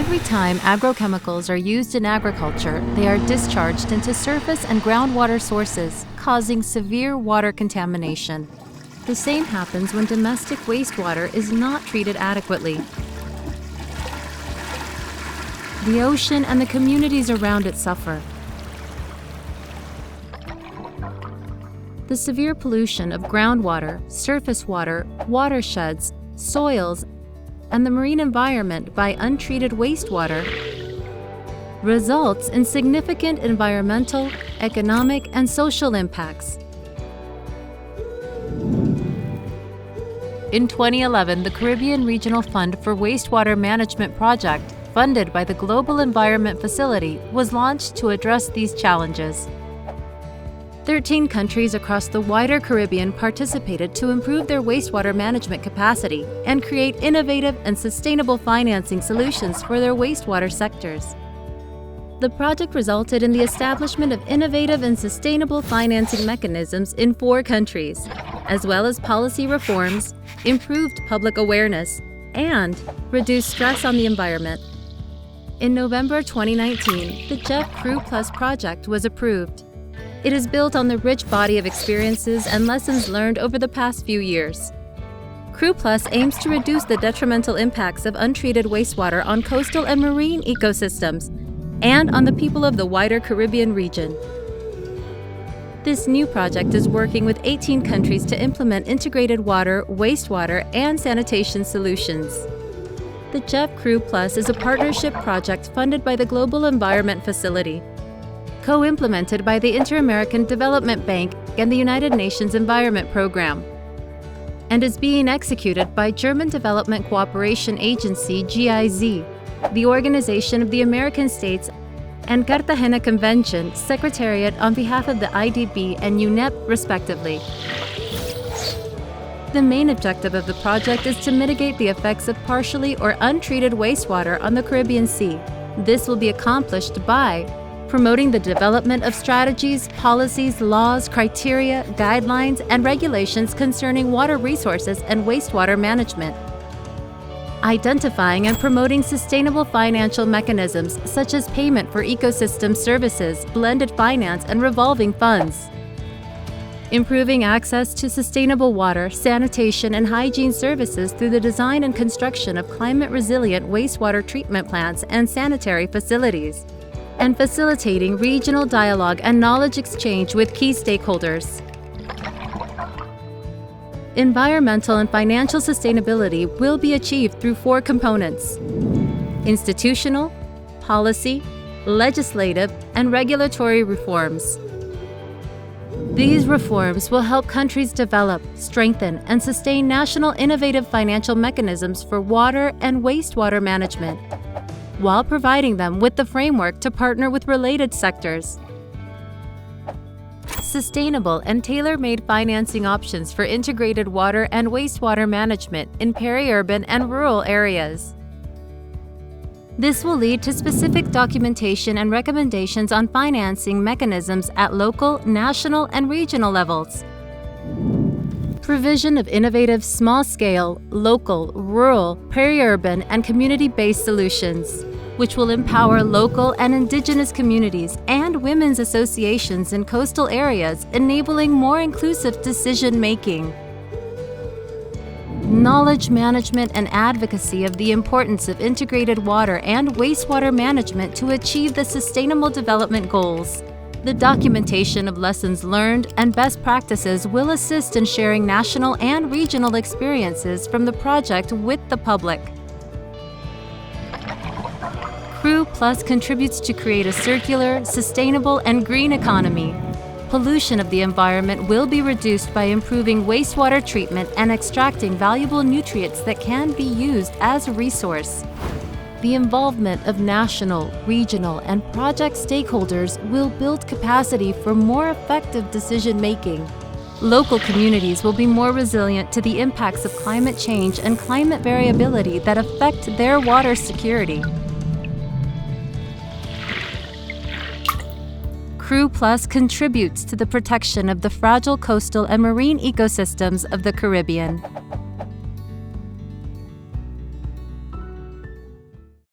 Every time agrochemicals are used in agriculture, they are discharged into surface and groundwater sources, causing severe water contamination. The same happens when domestic wastewater is not treated adequately. The ocean and the communities around it suffer. The severe pollution of groundwater, surface water, watersheds, soils, and the marine environment by untreated wastewater results in significant environmental, economic, and social impacts. In 2011, the Caribbean Regional Fund for Wastewater Management Project, funded by the Global Environment Facility, was launched to address these challenges. 13 countries across the wider Caribbean participated to improve their wastewater management capacity and create innovative and sustainable financing solutions for their wastewater sectors. The project resulted in the establishment of innovative and sustainable financing mechanisms in 4 countries, as well as policy reforms, improved public awareness, and reduced stress on the environment. In November 2019, the CReW project was approved. It is built on the rich body of experiences and lessons learned over the past few years. CReW aims to reduce the detrimental impacts of untreated wastewater on coastal and marine ecosystems and on the people of the wider Caribbean region. This new project is working with 18 countries to implement integrated water, wastewater, and sanitation solutions. The CReW is a partnership project funded by the Global Environment Facility, co-implemented by the Inter-American Development Bank and the United Nations Environment Program, and is being executed by German Development Cooperation Agency GIZ, the Organization of the American States, and Cartagena Convention Secretariat on behalf of the IDB and UNEP, respectively. The main objective of the project is to mitigate the effects of partially or untreated wastewater on the Caribbean Sea. This will be accomplished by promoting the development of strategies, policies, laws, criteria, guidelines, and regulations concerning water resources and wastewater management. Identifying and promoting sustainable financial mechanisms such as payment for ecosystem services, blended finance, and revolving funds. Improving access to sustainable water, sanitation, and hygiene services through the design and construction of climate-resilient wastewater treatment plants and sanitary facilities, and facilitating regional dialogue and knowledge exchange with key stakeholders. Environmental and financial sustainability will be achieved through 4 components: institutional, policy, legislative, and regulatory reforms. These reforms will help countries develop, strengthen, and sustain national innovative financial mechanisms for water and wastewater management, while providing them with the framework to partner with related sectors. Sustainable and tailor-made financing options for integrated water and wastewater management in peri-urban and rural areas. This will lead to specific documentation and recommendations on financing mechanisms at local, national, and regional levels. Provision of innovative small-scale, local, rural, peri-urban, and community-based solutions, which will empower local and indigenous communities and women's associations in coastal areas, enabling more inclusive decision-making. Knowledge management and advocacy of the importance of integrated water and wastewater management to achieve the Sustainable Development Goals. The documentation of lessons learned and best practices will assist in sharing national and regional experiences from the project with the public. CReW contributes to create a circular, sustainable, and green economy. Pollution of the environment will be reduced by improving wastewater treatment and extracting valuable nutrients that can be used as a resource. The involvement of national, regional, and project stakeholders will build capacity for more effective decision-making. Local communities will be more resilient to the impacts of climate change and climate variability that affect their water security. CReW contributes to the protection of the fragile coastal and marine ecosystems of the Caribbean.